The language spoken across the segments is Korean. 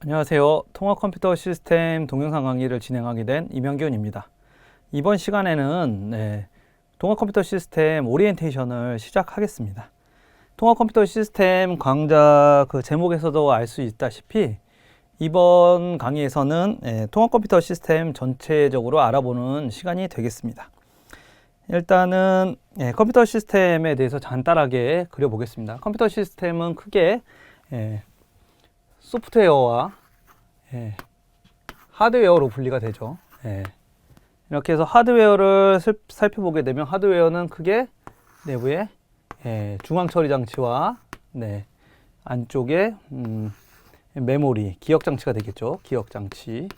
안녕하세요. 통합 컴퓨터 시스템 동영상 강의를 진행하게 된 임현균입니다. 이번 시간에는 통합 컴퓨터 시스템 오리엔테이션을 시작하겠습니다. 통합 컴퓨터 시스템 강좌 그 제목에서도 알 수 있다시피 이번 강의에서는 통합 컴퓨터 시스템 전체적으로 알아보는 시간이 되겠습니다. 일단은 컴퓨터 시스템에 대해서 간단하게 그려보겠습니다. 컴퓨터 시스템은 크게 소프트웨어와 하드웨어로 분리가 되죠. 이렇게 해서 하드웨어를 살펴보게 되면 하드웨어는 크게 내부에 중앙 처리 장치와 안쪽에 메모리, 기억 장치가 되겠죠. 기억 장치.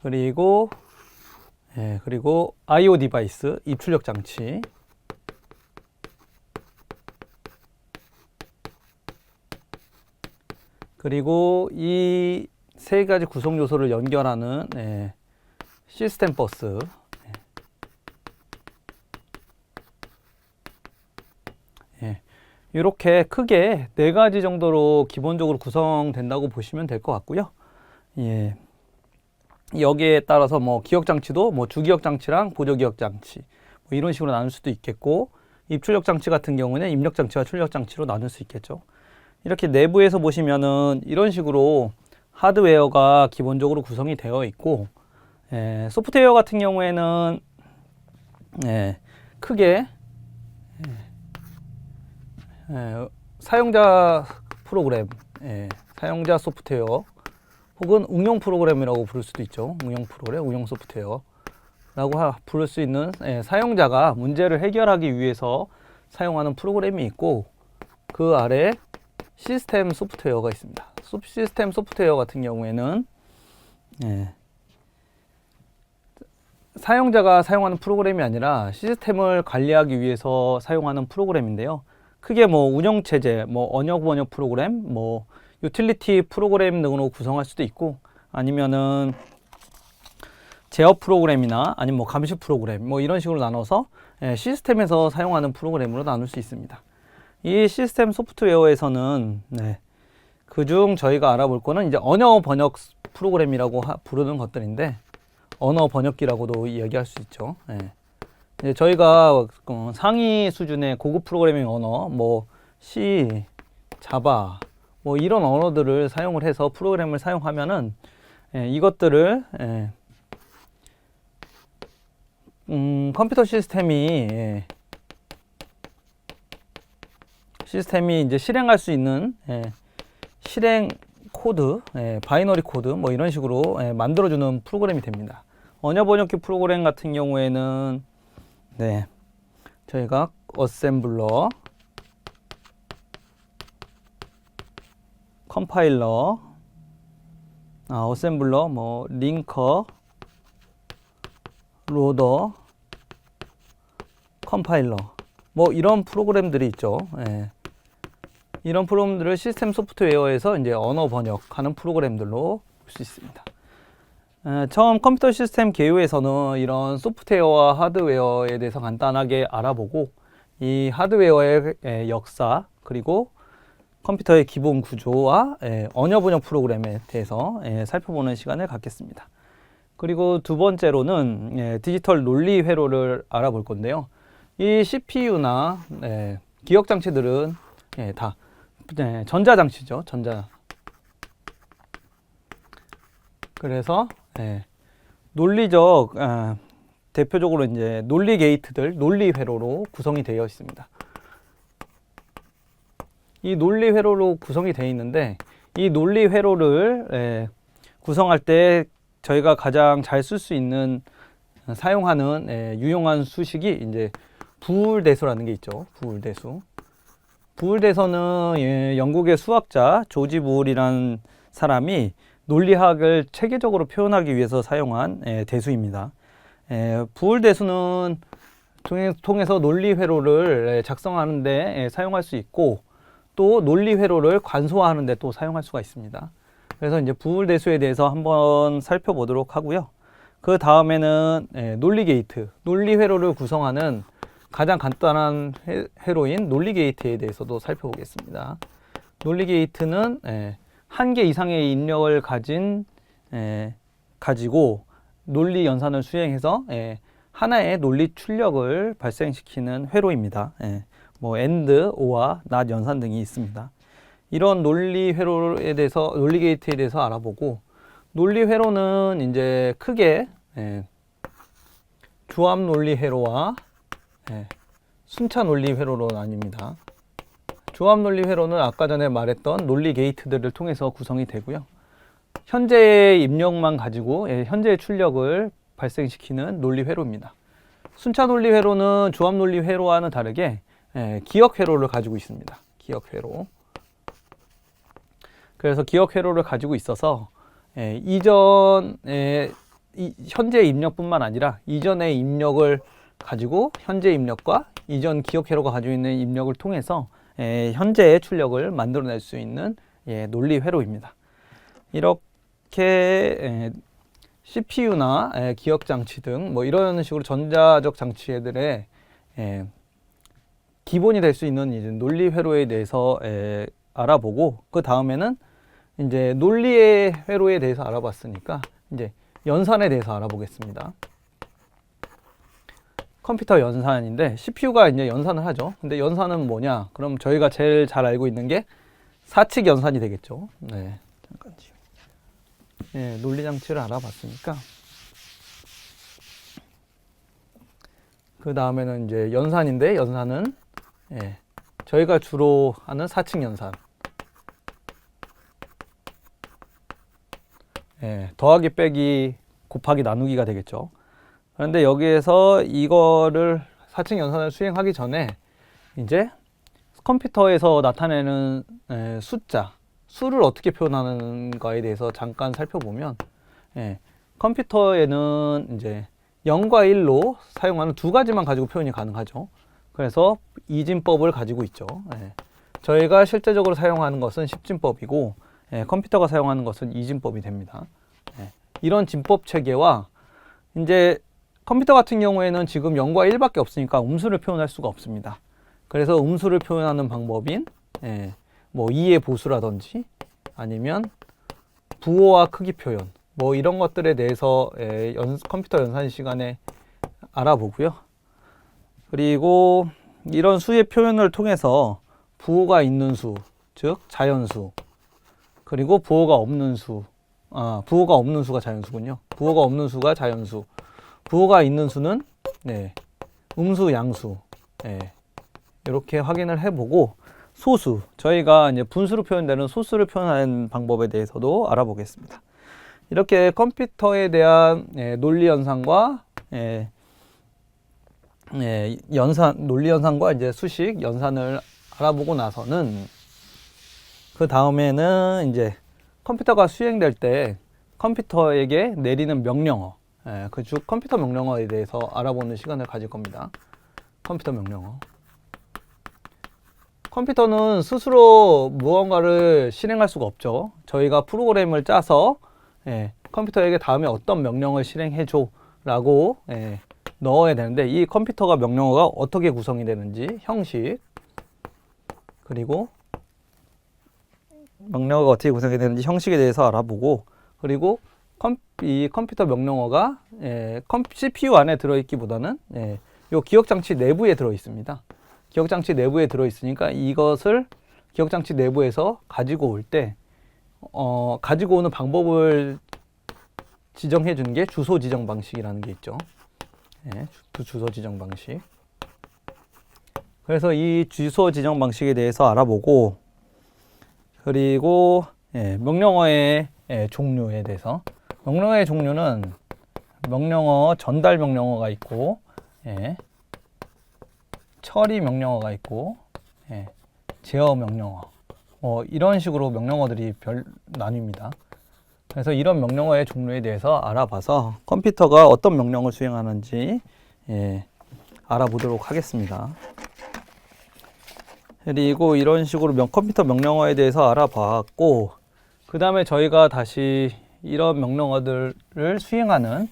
그리고 I/O 디바이스, 입출력 장치. 그리고 이 세 가지 구성 요소를 연결하는 시스템 버스. 이렇게 크게 네 가지 정도로 기본적으로 구성된다고 보시면 될 것 같고요. 여기에 따라서 뭐 기억 장치도 뭐 주기억 장치랑 보조 기억 장치 뭐 이런 식으로 나눌 수도 있겠고, 입출력 장치 같은 경우는 입력 장치와 출력 장치로 나눌 수 있겠죠. 이렇게 내부에서 보시면은 이런 식으로 하드웨어가 기본적으로 구성이 되어 있고, 소프트웨어 같은 경우에는 크게 사용자 프로그램, 사용자 소프트웨어 혹은 응용 프로그램이라고 부를 수도 있죠. 응용 프로그램, 응용 소프트웨어라고 부를 수 있는 사용자가 문제를 해결하기 위해서 사용하는 프로그램이 있고, 그 아래 시스템 소프트웨어가 있습니다. 시스템 소프트웨어 같은 경우에는 사용자가 사용하는 프로그램이 아니라 시스템을 관리하기 위해서 사용하는 프로그램인데요. 크게 뭐 운영체제, 뭐 언역 번역 프로그램, 뭐 유틸리티 프로그램 등으로 구성할 수도 있고, 아니면은 제어 프로그램이나 아니면 뭐 감시 프로그램 뭐 이런 식으로 나눠서 시스템에서 사용하는 프로그램으로 나눌 수 있습니다. 이 시스템 소프트웨어에서는 그중 저희가 알아볼 거는 이제 언어 번역 프로그램이라고 부르는 것들인데, 언어 번역기라고도 이야기할 수 있죠. 이제 저희가 상위 수준의 고급 프로그래밍 언어, 뭐 C, 자바, 뭐 이런 언어들을 사용을 해서 프로그램을 사용하면은 이것들을 컴퓨터 시스템이 이제 실행할 수 있는 실행 코드, 바이너리 코드 뭐 이런 식으로 만들어주는 프로그램이 됩니다. 언어 번역기 프로그램 같은 경우에는 저희가 어셈블러, 컴파일러, 어셈블러, 뭐 링커, 로더, 컴파일러 뭐 이런 프로그램들이 있죠. 이런 프로그램들을 시스템 소프트웨어에서 이제 언어 번역하는 프로그램들로 볼 수 있습니다. 처음 컴퓨터 시스템 개요에서는 이런 소프트웨어와 하드웨어에 대해서 간단하게 알아보고, 이 하드웨어의 역사, 그리고 컴퓨터의 기본 구조와 언어 번역 프로그램에 대해서 살펴보는 시간을 갖겠습니다. 그리고 두 번째로는 디지털 논리 회로를 알아볼 건데요. 이 CPU나 기억 장치들은 다 전자장치죠. 그래서 논리적 대표적으로 이제 논리 게이트들, 논리 회로로 구성이 되어 있습니다. 이 논리 회로로 구성이 되어 있는데, 이 논리 회로를 구성할 때 저희가 가장 잘 쓸 수 있는 사용하는 유용한 수식이 이제 부울대수라는 게 있죠. 부울대서는 영국의 수학자 조지 부울이라는 사람이 논리학을 체계적으로 표현하기 위해서 사용한 대수입니다. 부울대수는 통해서 논리 회로를 작성하는 데 사용할 수 있고, 또 논리 회로를 관소화하는 데 또 사용할 수가 있습니다. 그래서 이제 부울대수에 대해서 한번 살펴보도록 하고요. 그 다음에는 논리 게이트, 논리 회로를 구성하는 가장 간단한 회로인 논리 게이트에 대해서도 살펴보겠습니다. 논리 게이트는 1개 이상의 입력을 가지고 논리 연산을 수행해서 하나의 논리 출력을 발생시키는 회로입니다. 뭐 AND, OR, NOT 연산 등이 있습니다. 이런 논리 회로에 대해서, 논리 게이트에 대해서 알아보고, 논리 회로는 이제 크게 조합 논리 회로와 순차 논리 회로로 나뉩니다. 조합 논리 회로는 아까 전에 말했던 논리 게이트들을 통해서 구성이 되고요. 현재의 입력만 가지고 현재의 출력을 발생시키는 논리 회로입니다. 순차 논리 회로는 조합 논리 회로와는 다르게 기억 회로를 가지고 있습니다. 기억 회로. 그래서 기억 회로를 가지고 있어서 현재 입력뿐만 아니라 이전의 입력을 가지고 현재 입력과 이전 기억 회로가 가지고 있는 입력을 통해서 현재의 출력을 만들어낼 수 있는 논리 회로입니다. 이렇게 CPU나 기억 장치 등 뭐 이런 식으로 전자적 장치들의 기본이 될 수 있는 이제 논리 회로에 대해서 알아보고, 그 다음에는 이제 논리의 회로에 대해서 알아봤으니까 이제 연산에 대해서 알아보겠습니다. 컴퓨터 연산인데 CPU가 이제 연산을 하죠. 근데 연산은 뭐냐? 그럼 저희가 제일 잘 알고 있는 게 사칙 연산이 되겠죠. 잠깐만요. 논리 장치를 알아봤으니까 그 다음에는 이제 연산인데, 연산은 저희가 주로 하는 사칙 연산. 더하기 빼기 곱하기 나누기가 되겠죠. 그런데 여기에서 이거를 사칙 연산을 수행하기 전에 이제 컴퓨터에서 나타내는 숫자, 수를 어떻게 표현하는가에 대해서 잠깐 살펴보면, 컴퓨터에는 이제 0과 1로 사용하는 두 가지만 가지고 표현이 가능하죠. 그래서 이진법을 가지고 있죠. 저희가 실제적으로 사용하는 것은 10진법이고 컴퓨터가 사용하는 것은 이진법이 됩니다. 이런 진법 체계와 이제 컴퓨터 같은 경우에는 지금 0과 1밖에 없으니까 음수를 표현할 수가 없습니다. 그래서 음수를 표현하는 방법인 뭐 2의 보수라든지 아니면 부호와 크기 표현, 뭐 이런 것들에 대해서 컴퓨터 연산 시간에 알아보고요. 그리고 이런 수의 표현을 통해서 부호가 있는 수, 즉 자연수, 그리고 부호가 없는 수, 부호가 없는 수가 자연수군요. 부호가 없는 수가 자연수, 부호가 있는 수는 음수, 양수, 이렇게 확인을 해보고, 소수, 저희가 이제 분수로 표현되는 소수를 표현하는 방법에 대해서도 알아보겠습니다. 이렇게 컴퓨터에 대한 논리 연산과 논리 연산과 이제 수식 연산을 알아보고 나서는, 그 다음에는 이제 컴퓨터가 수행될 때 컴퓨터에게 내리는 명령어, 즉 컴퓨터 명령어에 대해서 알아보는 시간을 가질 겁니다. 컴퓨터 명령어. 컴퓨터는 스스로 무언가를 실행할 수가 없죠. 저희가 프로그램을 짜서 컴퓨터에게 다음에 어떤 명령을 실행해줘 라고 넣어야 되는데, 이 컴퓨터가 명령어가 어떻게 구성이 되는지, 형식, 그리고 명령어가 어떻게 구성이 되는지 형식에 대해서 알아보고, 그리고 이 컴퓨터 명령어가 CPU 안에 들어있기보다는 요 기억장치 내부에 들어있습니다. 기억장치 내부에 들어있으니까 이것을 기억장치 내부에서 가지고 올 때 가지고 오는 방법을 지정해 주는 게 주소 지정 방식이라는 게 있죠. 주소 지정 방식. 그래서 이 주소 지정 방식에 대해서 알아보고, 그리고 명령어의 종류에 대해서, 명령어의 종류는 명령어, 전달 명령어가 있고 처리 명령어가 있고 제어 명령어, 이런 식으로 명령어들이 나뉩니다. 그래서 이런 명령어의 종류에 대해서 알아봐서 컴퓨터가 어떤 명령을 수행하는지 알아보도록 하겠습니다. 그리고 이런 식으로 컴퓨터 명령어에 대해서 알아봤고, 그 다음에 저희가 다시 이런 명령어들을 수행하는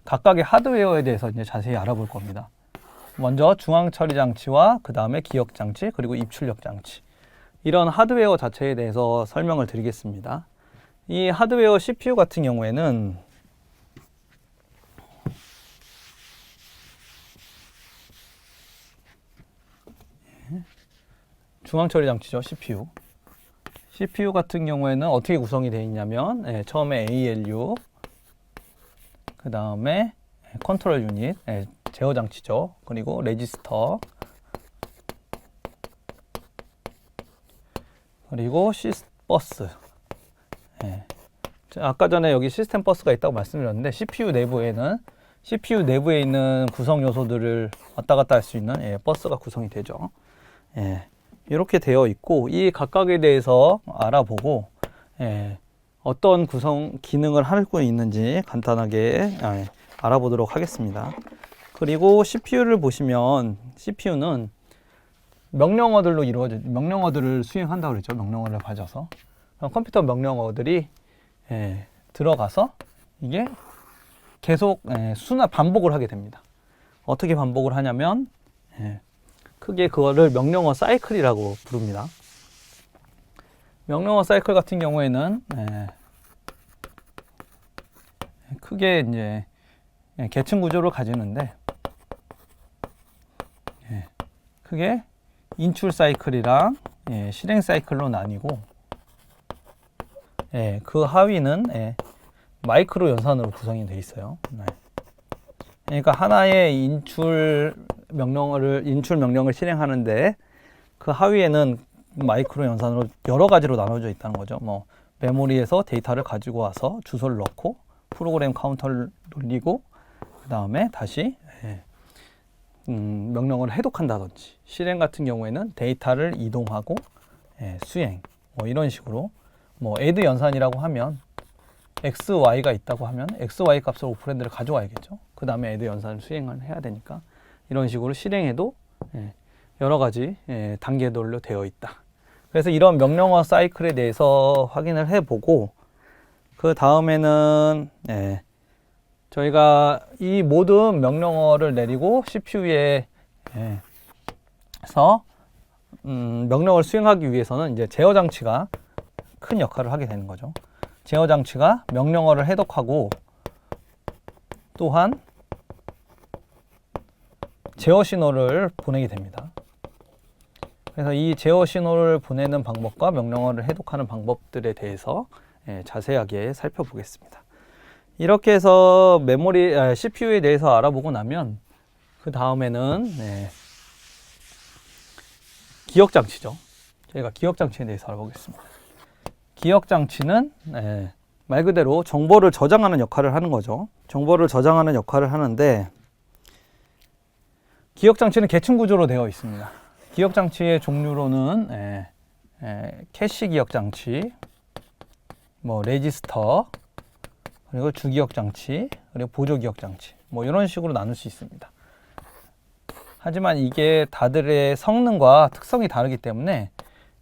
각각의 하드웨어에 대해서 이제 자세히 알아볼 겁니다. 먼저 중앙 처리 장치와 그 다음에 기억 장치, 그리고 입출력 장치. 이런 하드웨어 자체에 대해서 설명을 드리겠습니다. 이 하드웨어 CPU 같은 경우에는 중앙처리 장치죠, CPU. CPU 같은 경우에는 어떻게 구성이 되어 있냐면 처음에 ALU, 그 다음에 컨트롤 유닛, 제어 장치죠. 그리고 레지스터, 그리고 버스. 아까 전에 여기 시스템 버스가 있다고 말씀드렸는데 CPU 내부에 있는 구성 요소들을 왔다 갔다 할 수 있는 버스가 구성이 되죠. 이렇게 되어 있고, 이 각각에 대해서 알아보고 어떤 구성 기능을 하고 있는지 간단하게 알아보도록 하겠습니다. 그리고 CPU를 보시면 CPU는 명령어들로 명령어들을 수행한다고 그랬죠. 명령어를 가져서 컴퓨터 명령어들이 들어가서 이게 계속 반복을 하게 됩니다. 어떻게 반복을 하냐면 크게 그거를 명령어 사이클이라고 부릅니다. 명령어 사이클 같은 경우에는 크게 이제 계층 구조를 가지는데 크게 인출 사이클이랑 실행 사이클로 나뉘고 그 하위는 마이크로 연산으로 구성이 되어 있어요. 그러니까 하나의 인출 명령을 실행하는데 그 하위에는 마이크로 연산으로 여러 가지로 나눠져 있다는 거죠. 뭐 메모리에서 데이터를 가지고 와서 주소를 넣고 프로그램 카운터를 돌리고 그 다음에 다시 명령을 해독한다든지, 실행 같은 경우에는 데이터를 이동하고 수행, 뭐 이런 식으로 뭐 add 연산이라고 하면 x, y가 있다고 하면 x, y 값을 오퍼랜드를 가져와야겠죠. 그 다음에 add 연산을 수행을 해야 되니까 이런 식으로 실행해도 여러 가지 단계별로 되어 있다. 그래서 이런 명령어 사이클에 대해서 확인을 해보고, 그 다음에는 저희가 이 모든 명령어를 내리고 CPU에서 명령을 수행하기 위해서는 이제 제어 장치가 큰 역할을 하게 되는 거죠. 제어 장치가 명령어를 해독하고 또한 제어 신호를 보내게 됩니다. 그래서 이 제어 신호를 보내는 방법과 명령어를 해독하는 방법들에 대해서 자세하게 살펴보겠습니다. 이렇게 해서 CPU에 대해서 알아보고 나면 그 다음에는 기억장치죠. 저희가 기억장치에 대해서 알아보겠습니다. 기억장치는 말 그대로 정보를 저장하는 역할을 하는 거죠. 정보를 저장하는 역할을 하는데, 기억장치는 계층 구조로 되어 있습니다. 기억장치의 종류로는 캐시 기억장치, 뭐 레지스터, 그리고 주기억장치, 그리고 보조기억장치, 뭐 이런 식으로 나눌 수 있습니다. 하지만 이게 다들의 성능과 특성이 다르기 때문에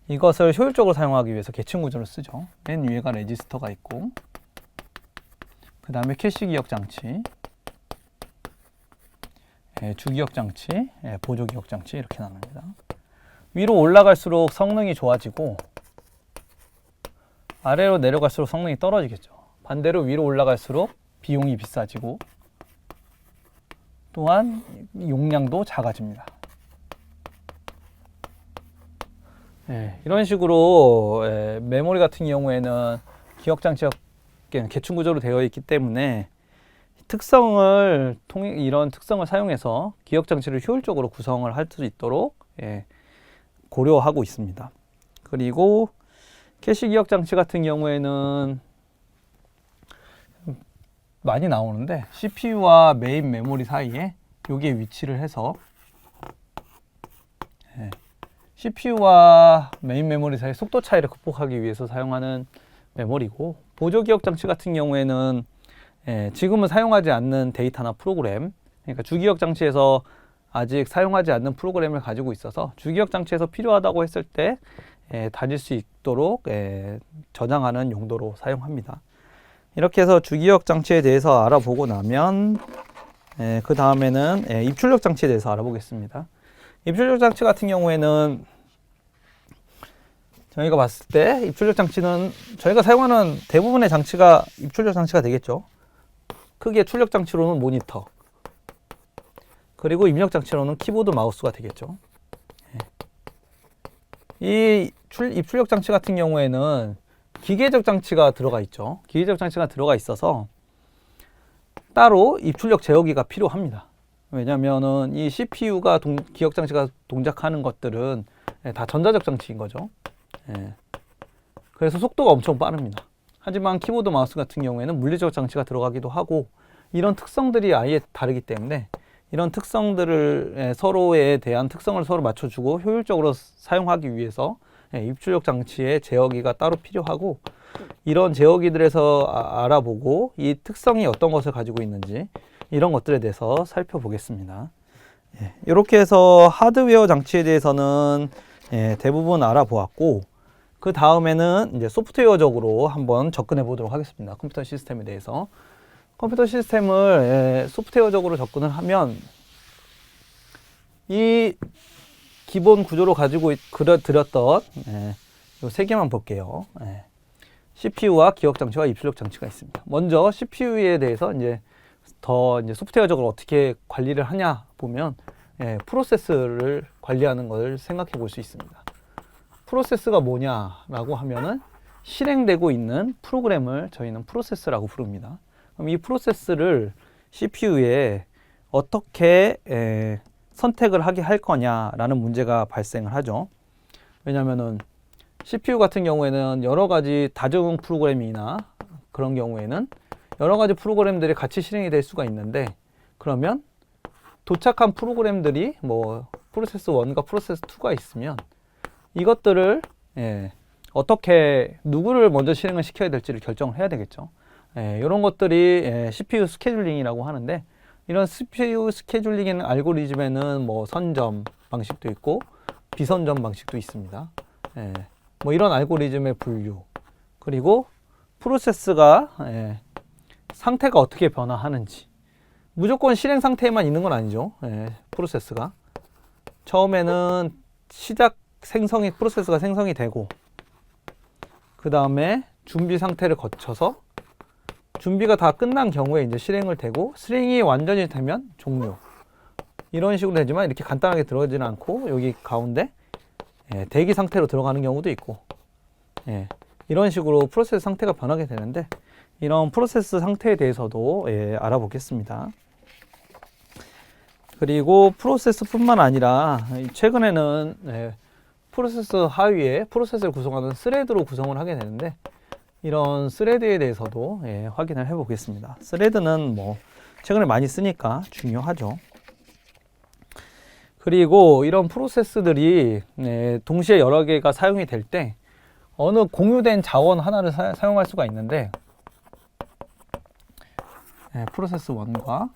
이것을 효율적으로 사용하기 위해서 계층 구조를 쓰죠. 맨 위에가 레지스터가 있고, 그 다음에 캐시 기억장치, 주기억장치, 보조기억장치 이렇게 나눕니다. 위로 올라갈수록 성능이 좋아지고 아래로 내려갈수록 성능이 떨어지겠죠. 반대로 위로 올라갈수록 비용이 비싸지고 또한 용량도 작아집니다. 이런 식으로 메모리 같은 경우에는 기억장치가 계층 구조로 되어 있기 때문에 이런 특성을 사용해서 기억장치를 효율적으로 구성을 할 수 있도록 고려하고 있습니다. 그리고 캐시 기억장치 같은 경우에는 많이 나오는데 CPU와 메인 메모리 사이에 여기에 위치를 해서 CPU와 메인 메모리 사이의 속도 차이를 극복하기 위해서 사용하는 메모리고, 보조기억장치 같은 경우에는 지금은 사용하지 않는 데이터나 프로그램, 그러니까 주기억장치에서 아직 사용하지 않는 프로그램을 가지고 있어서 주기억장치에서 필요하다고 했을 때 다닐 수 있도록 저장하는 용도로 사용합니다. 이렇게 해서 주기억 장치에 대해서 알아보고 나면 그 다음에는 입출력 장치에 대해서 알아보겠습니다. 입출력 장치 같은 경우에는 저희가 봤을 때 입출력 장치는 저희가 사용하는 대부분의 장치가 입출력 장치가 되겠죠. 크게 출력 장치로는 모니터, 그리고 입력 장치로는 키보드, 마우스가 되겠죠. 이 입출력 장치 같은 경우에는 기계적 장치가 들어가 있죠. 기계적 장치가 들어가 있어서 따로 입출력 제어기가 필요합니다. 왜냐면은 이 CPU가 기억 장치가 동작하는 것들은 다 전자적 장치인 거죠. 그래서 속도가 엄청 빠릅니다. 하지만 키보드, 마우스 같은 경우에는 물리적 장치가 들어가기도 하고 이런 특성들이 아예 다르기 때문에 이런 특성들을 서로에 대한 특성을 서로 맞춰주고 효율적으로 사용하기 위해서 입출력 장치의 제어기가 따로 필요하고, 이런 제어기들에서 알아보고 이 특성이 어떤 것을 가지고 있는지 이런 것들에 대해서 살펴보겠습니다. 이렇게 해서 하드웨어 장치에 대해서는 대부분 알아보았고, 그 다음에는 이제 소프트웨어적으로 한번 접근해 보도록 하겠습니다. 컴퓨터 시스템에 대해서. 컴퓨터 시스템을 소프트웨어적으로 접근을 하면 이 기본 구조로 가지고 드렸던 이 세 개만 볼게요. CPU와 기억 장치와 입출력 장치가 있습니다. 먼저 CPU에 대해서 이제 소프트웨어적으로 어떻게 관리를 하냐 보면 프로세스를 관리하는 걸 생각해 볼 수 있습니다. 프로세스가 뭐냐라고 하면은 실행되고 있는 프로그램을 저희는 프로세스라고 부릅니다. 그럼 이 프로세스를 CPU에 어떻게 선택을 하게 할 거냐라는 문제가 발생을 하죠. 왜냐면은 CPU 같은 경우에는 여러 가지 다중 프로그램이나 그런 경우에는 여러 가지 프로그램들이 같이 실행이 될 수가 있는데, 그러면 도착한 프로그램들이 뭐 프로세스 1과 프로세스 2가 있으면 이것들을 어떻게 누구를 먼저 실행을 시켜야 될지를 결정을 해야 되겠죠. 이런 것들이 CPU 스케줄링이라고 하는데, 이런 CPU 스케줄링의 알고리즘에는 뭐 선점 방식도 있고 비선점 방식도 있습니다. 뭐 이런 알고리즘의 분류, 그리고 프로세스가 상태가 어떻게 변화하는지, 무조건 실행 상태에만 있는 건 아니죠. 프로세스가 처음에는 프로세스가 생성이 되고, 그 다음에 준비 상태를 거쳐서 준비가 다 끝난 경우에 이제 실행을 되고, 실행이 완전히 되면 종료. 이런 식으로 되지만 이렇게 간단하게 들어가지는 않고 여기 가운데 대기 상태로 들어가는 경우도 있고, 이런 식으로 프로세스 상태가 변하게 되는데, 이런 프로세스 상태에 대해서도 알아보겠습니다. 그리고 프로세스뿐만 아니라 최근에는 프로세스 하위에 프로세스를 구성하는 스레드로 구성을 하게 되는데, 이런 스레드에 대해서도 확인을 해 보겠습니다. 스레드는 뭐 최근에 많이 쓰니까 중요하죠. 그리고 이런 프로세스들이 동시에 여러 개가 사용이 될 때 어느 공유된 자원 하나를 사용할 수가 있는데, 프로세스 1과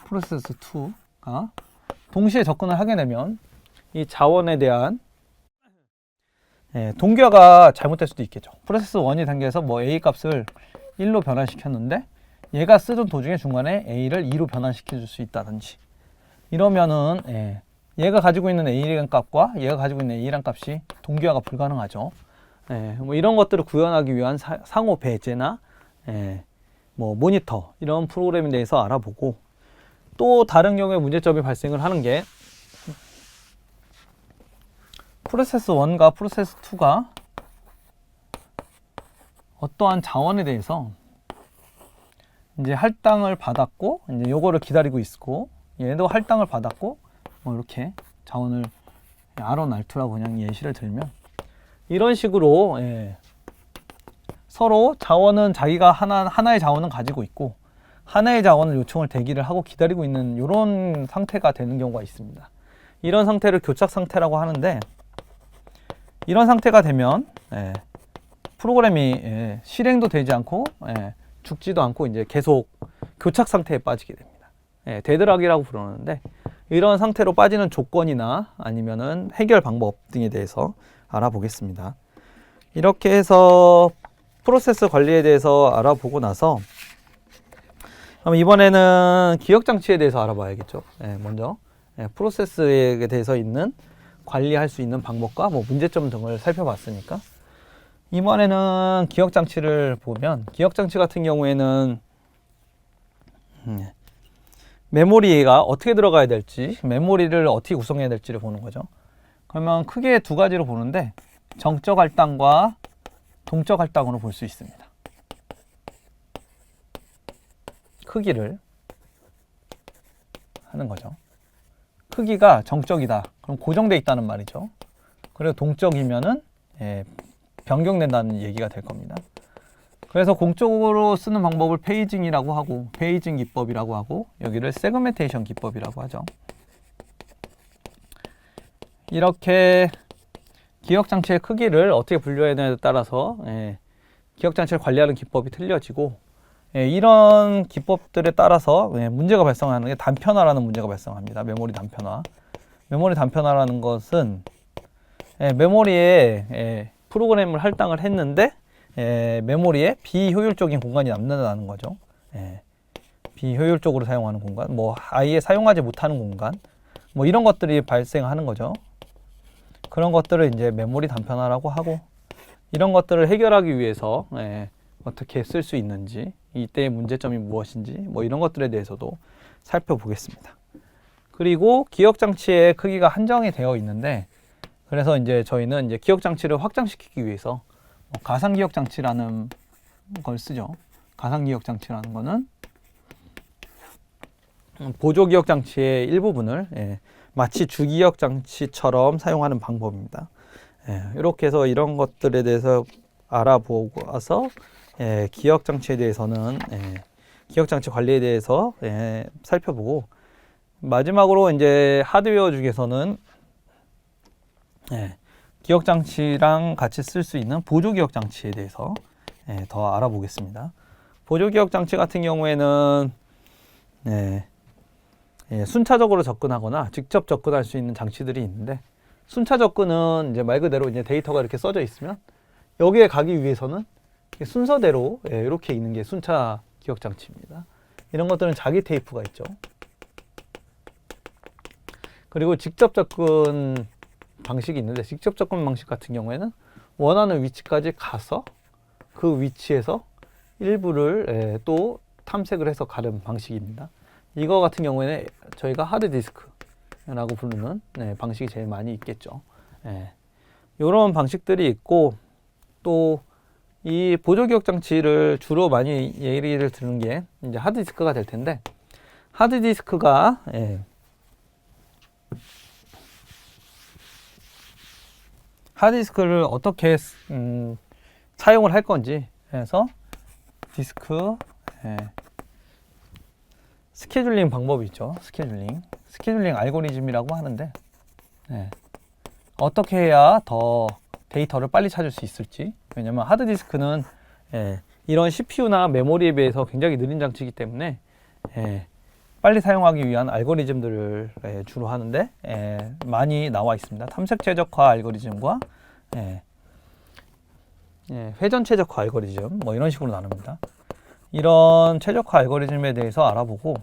프로세스 2가 동시에 접근을 하게 되면 이 자원에 대한 동기화가 잘못될 수도 있겠죠. 프로세스 1이 단계에서 뭐 A 값을 1로 변환시켰는데 얘가 쓰던 도중에 중간에 A를 2로 변환시켜 줄 수 있다든지, 이러면은 얘가 가지고 있는 A란 값과 얘가 가지고 있는 A란 값이 동기화가 불가능하죠. 뭐 이런 것들을 구현하기 위한 상호 배제나 뭐 모니터, 이런 프로그램에 대해서 알아보고, 또 다른 경우에 문제점이 발생을 하는 게 프로세스 1과 프로세스 2가 어떠한 자원에 대해서 이제 할당을 받았고 이제 요거를 기다리고 있고, 얘도 할당을 받았고 뭐 이렇게 자원을 R1, R2라고 그냥 예시를 들면, 이런 식으로 서로 자원은 자기가 하나의 자원은 가지고 있고 하나의 자원을 요청을 대기를 하고 기다리고 있는 이런 상태가 되는 경우가 있습니다. 이런 상태를 교착 상태라고 하는데, 이런 상태가 되면 프로그램이 실행도 되지 않고 죽지도 않고 이제 계속 교착 상태에 빠지게 됩니다. 데드락이라고 부르는데, 이런 상태로 빠지는 조건이나 아니면은 해결 방법 등에 대해서 알아보겠습니다. 이렇게 해서 프로세스 관리에 대해서 알아보고 나서, 그럼 이번에는 기억 장치에 대해서 알아봐야겠죠. 먼저 프로세스에 대해서 있는 관리할 수 있는 방법과 뭐 문제점 등을 살펴봤으니까 이번에는 기억장치를 보면 기억장치 같은 경우에는 메모리가 어떻게 들어가야 될지 메모리를 어떻게 구성해야 될지를 보는 거죠. 그러면 크게 두 가지로 보는데 정적 할당과 동적 할당으로 볼 수 있습니다. 크기를 하는 거죠. 크기가 정적이다. 그럼 고정되어 있다는 말이죠. 그리고 동적이면은 변경된다는 얘기가 될 겁니다. 그래서 공적으로 쓰는 방법을 페이징이라고 하고 페이징 기법이라고 하고 여기를 세그멘테이션 기법이라고 하죠. 이렇게 기억장치의 크기를 어떻게 분류해야 되냐에 따라서 기억장치를 관리하는 기법이 틀려지고 이런 기법들에 따라서 문제가 발생하는 게 단편화라는 문제가 발생합니다. 메모리 단편화. 메모리 단편화라는 것은 메모리에 프로그램을 할당을 했는데 메모리에 비효율적인 공간이 남는다는 거죠. 비효율적으로 사용하는 공간, 뭐 아예 사용하지 못하는 공간, 뭐 이런 것들이 발생하는 거죠. 그런 것들을 이제 메모리 단편화라고 하고 이런 것들을 해결하기 위해서 어떻게 쓸 수 있는지 이때의 문제점이 무엇인지 뭐 이런 것들에 대해서도 살펴보겠습니다. 그리고 기억장치의 크기가 한정이 되어 있는데 그래서 이제 저희는 이제 기억장치를 확장시키기 위해서 가상기억장치라는 걸 쓰죠. 가상기억장치라는 거는 보조기억장치의 일부분을 마치 주기억장치처럼 사용하는 방법입니다. 이렇게 해서 이런 것들에 대해서 알아보고 와서 기억장치에 대해서는 기억장치 관리에 대해서 살펴보고 마지막으로 이제 하드웨어 중에서는 기억장치랑 같이 쓸 수 있는 보조기억장치에 대해서 더 알아보겠습니다. 보조기억장치 같은 경우에는 순차적으로 접근하거나 직접 접근할 수 있는 장치들이 있는데 순차 접근은 이제 말 그대로 이제 데이터가 이렇게 써져 있으면 여기에 가기 위해서는 순서대로 이렇게 있는 게 순차 기억장치입니다. 이런 것들은 자기 테이프가 있죠. 그리고 직접 접근 방식이 있는데 직접 접근 방식 같은 경우에는 원하는 위치까지 가서 그 위치에서 일부를 또 탐색을 해서 가는 방식입니다. 이거 같은 경우에는 저희가 하드디스크라고 부르는 방식이 제일 많이 있겠죠. 이런 방식들이 있고 또 이 보조기억장치를 주로 많이 얘기를 드는 게 이제 하드디스크가 될 텐데 하드디스크가 하드디스크를 어떻게 사용을 할 건지 해서 디스크 스케줄링 방법이 있죠. 스케줄링 알고리즘이라고 하는데 어떻게 해야 더 데이터를 빨리 찾을 수 있을지. 왜냐면 하드디스크는 이런 CPU나 메모리에 비해서 굉장히 느린 장치이기 때문에 빨리 사용하기 위한 알고리즘들을 주로 하는데 많이 나와 있습니다. 탐색 최적화 알고리즘과 회전 최적화 알고리즘 뭐 이런 식으로 나눕니다. 이런 최적화 알고리즘에 대해서 알아보고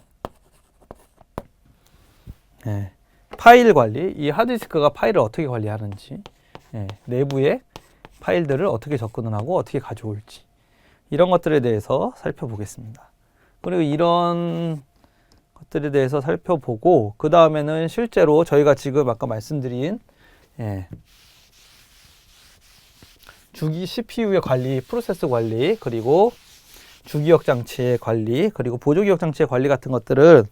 파일 관리, 이 하드디스크가 파일을 어떻게 관리하는지 내부의 파일들을 어떻게 접근을 하고 어떻게 가져올지 이런 것들에 대해서 살펴보겠습니다. 그리고 이런 것들에 대해서 살펴보고 그 다음에는 실제로 저희가 지금 아까 말씀드린 주기 CPU의 관리, 프로세스 관리, 그리고 주기억장치의 관리, 그리고 보조기억장치의 관리 같은 것들은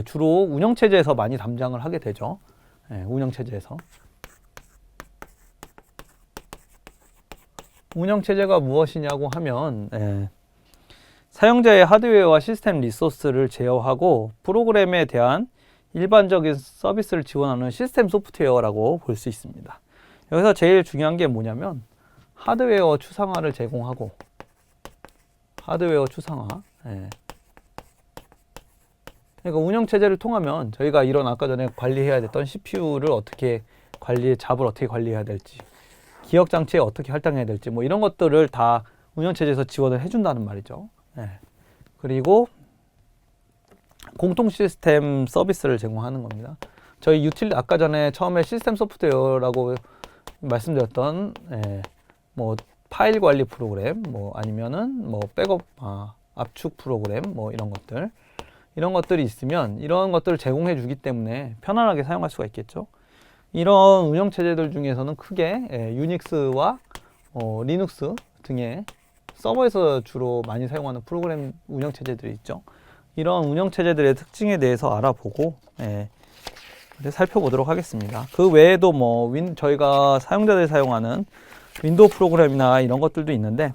주로 운영체제에서 많이 담당을 하게 되죠. 운영체제에서. 운영체제가 무엇이냐고 하면 사용자의 하드웨어와 시스템 리소스를 제어하고 프로그램에 대한 일반적인 서비스를 지원하는 시스템 소프트웨어라고 볼 수 있습니다. 여기서 제일 중요한 게 뭐냐면 하드웨어 추상화를 제공하고 하드웨어 추상화 그러니까 운영체제를 통하면 저희가 이런 아까 전에 관리해야 됐던 CPU를 어떻게 잡을 어떻게 관리해야 될지 기억장치에 어떻게 할당해야 될지 뭐 이런 것들을 다 운영체제에서 지원을 해준다는 말이죠. 그리고 공통 시스템 서비스를 제공하는 겁니다. 저희 아까 전에 처음에 시스템 소프트웨어라고 말씀드렸던 뭐 파일 관리 프로그램, 뭐 아니면은 뭐 백업 압축 프로그램, 뭐 이런 것들이 있으면 이런 것들을 제공해 주기 때문에 편안하게 사용할 수가 있겠죠. 이런 운영 체제들 중에서는 크게 유닉스와 리눅스 등의 서버에서 주로 많이 사용하는 프로그램 운영 체제들이 있죠. 이런 운영 체제들의 특징에 대해서 알아보고 살펴보도록 하겠습니다. 그 외에도 뭐 저희가 사용자들이 사용하는 윈도우 프로그램이나 이런 것들도 있는데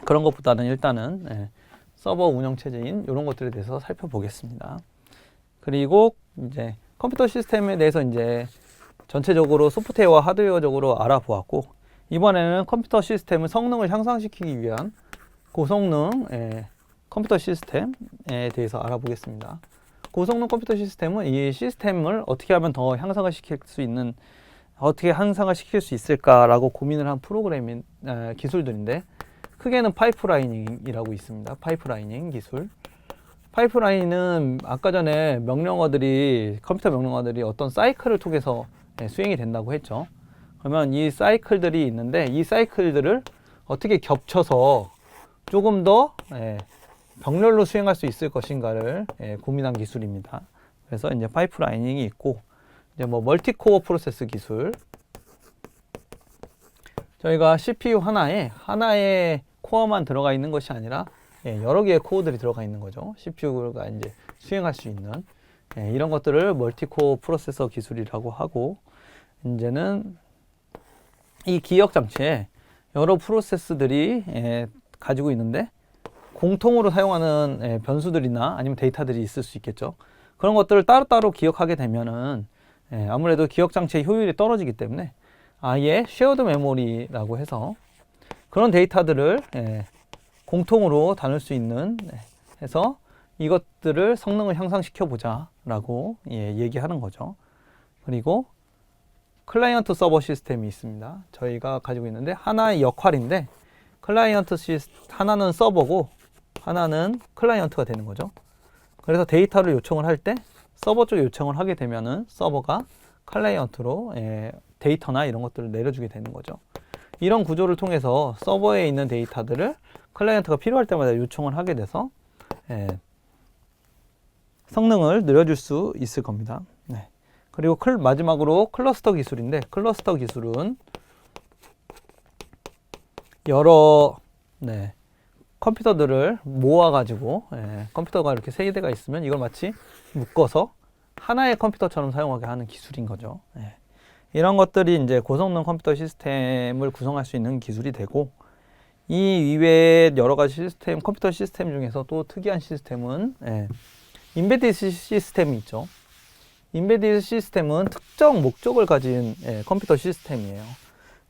그런 것보다는 일단은 서버 운영 체제인 이런 것들에 대해서 살펴보겠습니다. 그리고 이제 컴퓨터 시스템에 대해서 이제 전체적으로 소프트웨어와 하드웨어적으로 알아보았고, 이번에는 컴퓨터 시스템의 성능을 향상시키기 위한 고성능 컴퓨터 시스템에 대해서 알아보겠습니다. 고성능 컴퓨터 시스템은 이 시스템을 어떻게 하면 더 향상을 시킬 수 있을까라고 고민을 한 프로그래밍 기술들인데, 크게는 파이프라이닝이라고 있습니다. 파이프라이닝 기술. 파이프라인은 아까 전에 컴퓨터 명령어들이 어떤 사이클을 통해서 수행이 된다고 했죠. 그러면 이 사이클들이 있는데 이 사이클들을 어떻게 겹쳐서 조금 더 병렬로 수행할 수 있을 것인가를 고민한 기술입니다. 그래서 이제 파이프라이닝이 있고, 이제 뭐 멀티코어 프로세스 기술. 저희가 CPU 하나에 코어만 들어가 있는 것이 아니라 여러 개의 코어들이 들어가 있는 거죠. CPU가 이제 수행할 수 있는 이런 것들을 멀티코어 프로세서 기술이라고 하고, 이제는 이 기억 장치에 여러 프로세스들이 가지고 있는데 공통으로 사용하는 변수들이나 아니면 데이터들이 있을 수 있겠죠. 그런 것들을 따로따로 기억하게 되면은 아무래도 기억 장치의 효율이 떨어지기 때문에 아예 쉐어드 메모리라고 해서 그런 데이터들을 공통으로 다룰 수 있는 해서 이것들을 성능을 향상시켜 보자 라고 얘기하는 거죠. 그리고 클라이언트 서버 시스템이 있습니다. 저희가 가지고 있는데 하나의 역할인데, 하나는 서버고 하나는 클라이언트가 되는 거죠. 그래서 데이터를 요청을 할 때 서버 쪽에 요청을 하게 되면은 서버가 클라이언트로 데이터나 이런 것들을 내려주게 되는 거죠. 이런 구조를 통해서 서버에 있는 데이터들을 클라이언트가 필요할 때마다 요청을 하게 돼서 성능을 늘려줄 수 있을 겁니다. 그리고 마지막으로 클러스터 기술인데, 클러스터 기술은 여러 컴퓨터들을 모아가지고 컴퓨터가 이렇게 세 대가 있으면 이걸 마치 묶어서 하나의 컴퓨터처럼 사용하게 하는 기술인 거죠. 이런 것들이 이제 고성능 컴퓨터 시스템을 구성할 수 있는 기술이 되고, 이 이외에 여러 가지 컴퓨터 시스템 중에서 또 특이한 시스템은 인베디드 시스템이 있죠. 인베디드 시스템은 특정 목적을 가진 컴퓨터 시스템이에요.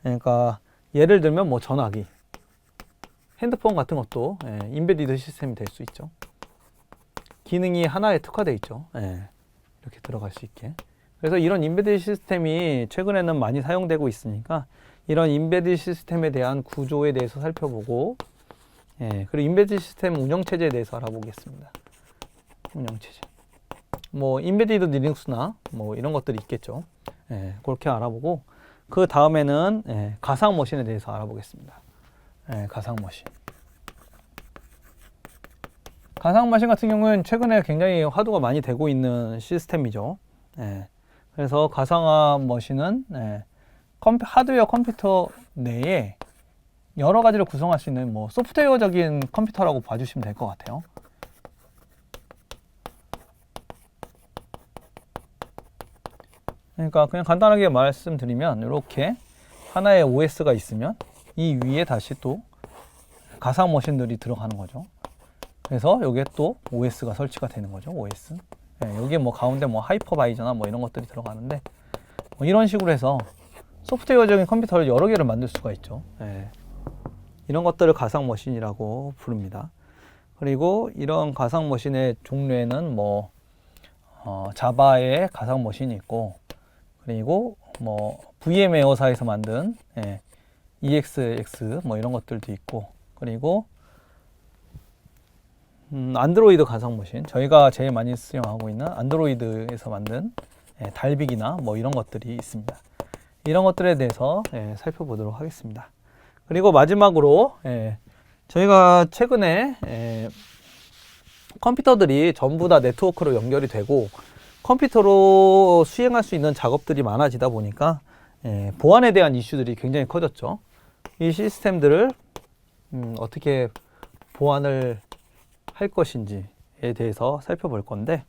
그러니까 예를 들면 뭐 전화기, 핸드폰 같은 것도 인베디드 시스템이 될 수 있죠. 기능이 하나에 특화되어 있죠. 이렇게 들어갈 수 있게. 그래서 이런 인베디드 시스템이 최근에는 많이 사용되고 있으니까 이런 인베디드 시스템에 대한 구조에 대해서 살펴보고, 그리고 인베디드 시스템 운영체제에 대해서 알아보겠습니다. 운영체제. 뭐 인베디드 리눅스나 뭐 이런 것들이 있겠죠. 그렇게 알아보고, 그 다음에는 가상 머신에 대해서 알아보겠습니다. 가상 머신. 가상 머신 같은 경우는 최근에 굉장히 화두가 많이 되고 있는 시스템이죠. 그래서 가상화 머신은 하드웨어 컴퓨터 내에 여러 가지를 구성할 수 있는 뭐 소프트웨어적인 컴퓨터라고 봐주시면 될 것 같아요. 그러니까 그냥 간단하게 말씀드리면 이렇게 하나의 OS가 있으면 이 위에 다시 또 가상 머신들이 들어가는 거죠. 그래서 여기에 또 OS가 설치가 되는 거죠. OS. 여기에 뭐 가운데 뭐 하이퍼바이저나 뭐 이런 것들이 들어가는데, 뭐 이런 식으로 해서 소프트웨어적인 컴퓨터를 여러 개를 만들 수가 있죠. 이런 것들을 가상 머신이라고 부릅니다. 그리고 이런 가상 머신의 종류에는 뭐 자바의 가상 머신이 있고, 그리고 뭐 VM웨어사에서 만든 EXX 뭐 이런 것들도 있고, 그리고 안드로이드 가상 머신, 저희가 제일 많이 사용하고 있는 안드로이드에서 만든 달빅이나 뭐 이런 것들이 있습니다. 이런 것들에 대해서 살펴보도록 하겠습니다. 그리고 마지막으로 저희가 최근에 컴퓨터들이 전부 다 네트워크로 연결이 되고 컴퓨터로 수행할 수 있는 작업들이 많아지다 보니까 보안에 대한 이슈들이 굉장히 커졌죠. 이 시스템들을 어떻게 보안을 할 것인지에 대해서 살펴볼 건데,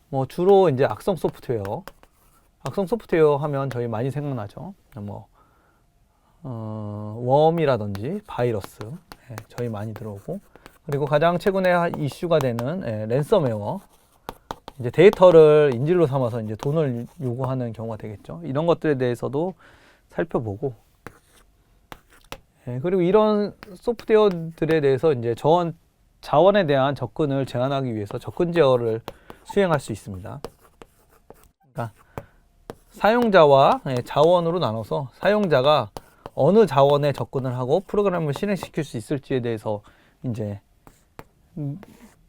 뭐 주로 이제 악성 소프트웨어 하면 저희 많이 생각나죠. 뭐 웜이라든지 바이러스 저희 많이 들어오고, 그리고 가장 최근에 이슈가 되는 랜섬웨어, 이제 데이터를 인질로 삼아서 이제 돈을 요구하는 경우가 되겠죠. 이런 것들에 대해서도 살펴보고, 그리고 이런 소프트웨어들에 대해서 이제 자원에 대한 접근을 제한하기 위해서 접근 제어를 수행할 수 있습니다. 그러니까 사용자와 자원으로 나눠서 사용자가 어느 자원에 접근을 하고 프로그램을 실행시킬 수 있을지에 대해서 이제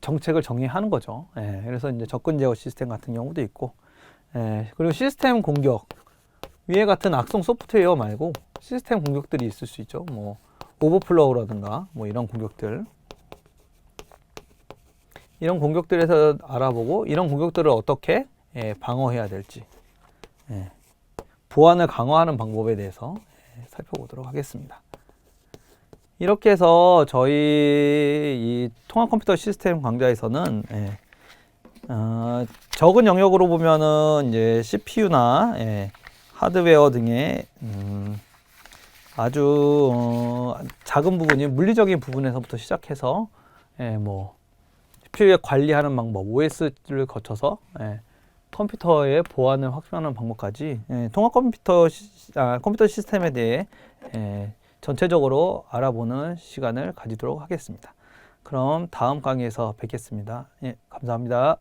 정책을 정의하는 거죠. 그래서 이제 접근 제어 시스템 같은 경우도 있고, 그리고 시스템 공격, 위에 같은 악성 소프트웨어 말고 시스템 공격들이 있을 수 있죠. 뭐 오버플로우라든가 뭐 이런 공격들, 이런 공격들에서 알아보고 이런 공격들을 어떻게 방어해야 될지, 보안을 강화하는 방법에 대해서 살펴보도록 하겠습니다. 이렇게 해서 저희 이 통합 컴퓨터 시스템 강좌에서는 적은 영역으로 보면은 이제 CPU나 하드웨어 등의 아주 작은 부분인 물리적인 부분에서부터 시작해서 뭐 CPU에 관리하는 방법, OS를 거쳐서 컴퓨터의 보안을 확보하는 방법까지 통합 컴퓨터 시스템에 대해 전체적으로 알아보는 시간을 가지도록 하겠습니다. 그럼 다음 강의에서 뵙겠습니다. 감사합니다.